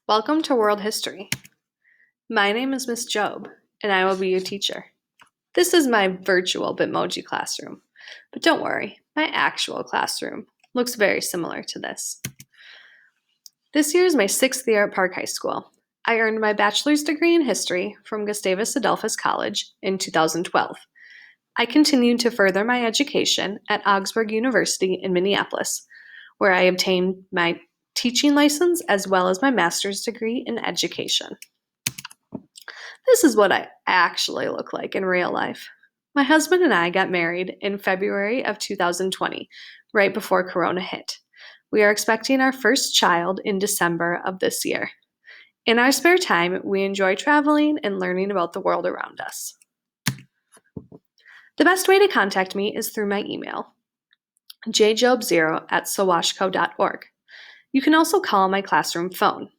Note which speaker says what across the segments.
Speaker 1: Welcome to World History. My name is Miss Jobe, and I will be your teacher. This is my virtual Bitmoji classroom, but don't worry, my actual classroom looks very similar to this. This year is my 6th year at Park High School. I earned my bachelor's degree in history from Gustavus Adolphus College in 2012. I continued to further my education at Augsburg University in Minneapolis, where I obtained my teaching license as well as my master's degree in education. This is what I actually look like in real life. My husband and I got married in February of 2020, right before Corona hit. We are expecting our first child in December of this year. In our spare time, we enjoy traveling and learning about the world around us. The best way to contact me is through my email, jjob0@sawashco.org. You can also call my classroom phone.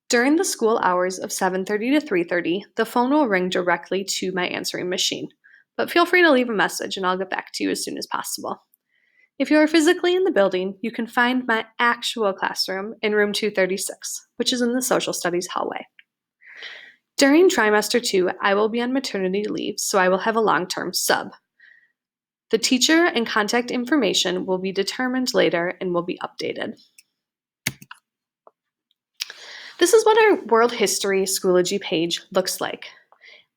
Speaker 1: During the school hours of 7:30 to 3:30, the phone will ring directly to my answering machine, but feel free to leave a message and I'll get back to you as soon as possible. If you are physically in the building, you can find my actual classroom in room 236, which is in the social studies hallway. During trimester 2, I will be on maternity leave, so I will have a long-term sub. The teacher and contact information will be determined later and will be updated. This is what our World History Schoology page looks like.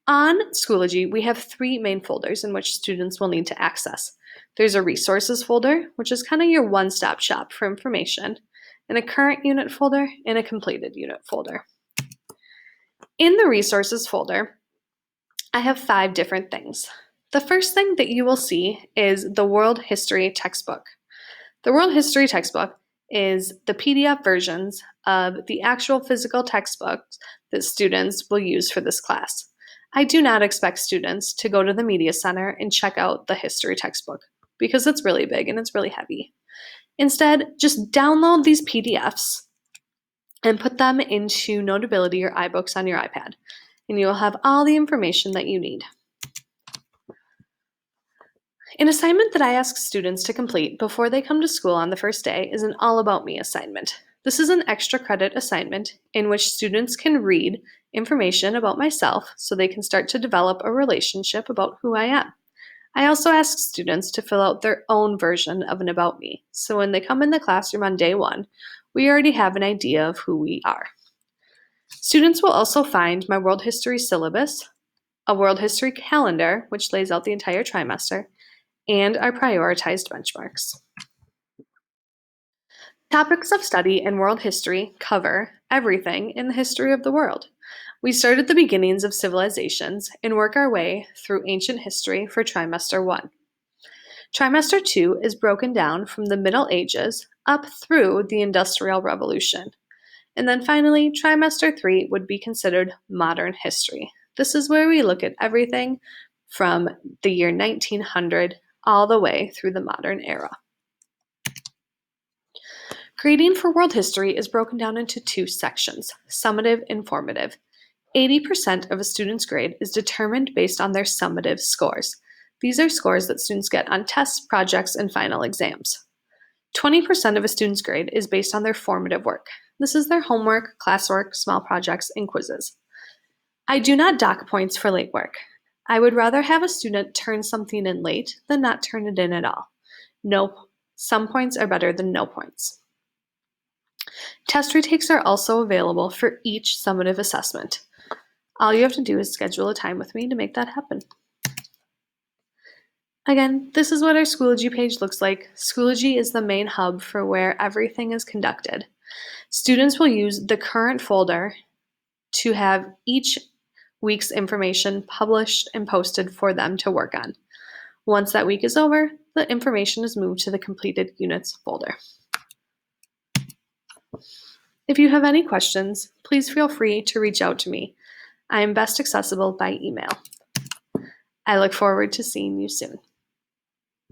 Speaker 1: On Schoology, we have 3 main folders in which students will need to access. There's a resources folder, which is kind of your one-stop shop for information, and a current unit folder, and a completed unit folder. In the resources folder, I have 5 different things. The first thing that you will see is the World History textbook. The World History textbook is the PDF versions of the actual physical textbooks that students will use for this class. I do not expect students to go to the media center and check out the history textbook because it's really big and it's really heavy. Instead, just download these PDFs and put them into Notability or iBooks on your iPad, and you will have all the information that you need. An assignment that I ask students to complete before they come to school on the first day is an All About Me assignment. This is an extra credit assignment in which students can read information about myself so they can start to develop a relationship about who I am. I also ask students to fill out their own version of an About Me, so when they come in the classroom on day 1, we already have an idea of who we are. Students will also find my World History syllabus, a World History calendar, which lays out the entire trimester, and our prioritized benchmarks. Topics of study in world history cover everything in the history of the world. We start at the beginnings of civilizations and work our way through ancient history for trimester 1. Trimester 2 is broken down from the Middle Ages up through the Industrial Revolution. And then finally, trimester 3 would be considered modern history. This is where we look at everything from the year 1900 all the way through the modern era. Grading for world history is broken down into 2 sections, summative and formative. 80% of a student's grade is determined based on their summative scores. These are scores that students get on tests, projects, and final exams. 20% of a student's grade is based on their formative work. This is their homework, classwork, small projects, and quizzes. I do not dock points for late work. I would rather have a student turn something in late than not turn it in at all. Some points are better than no points. Test retakes are also available for each summative assessment. All you have to do is schedule a time with me to make that happen. Again, this is what our Schoology page looks like. Schoology is the main hub for where everything is conducted. Students will use the current folder to have each week's information published and posted for them to work on. Once that week is over, the information is moved to the completed units folder. If you have any questions, please feel free to reach out to me. I am best accessible by email. I look forward to seeing you soon.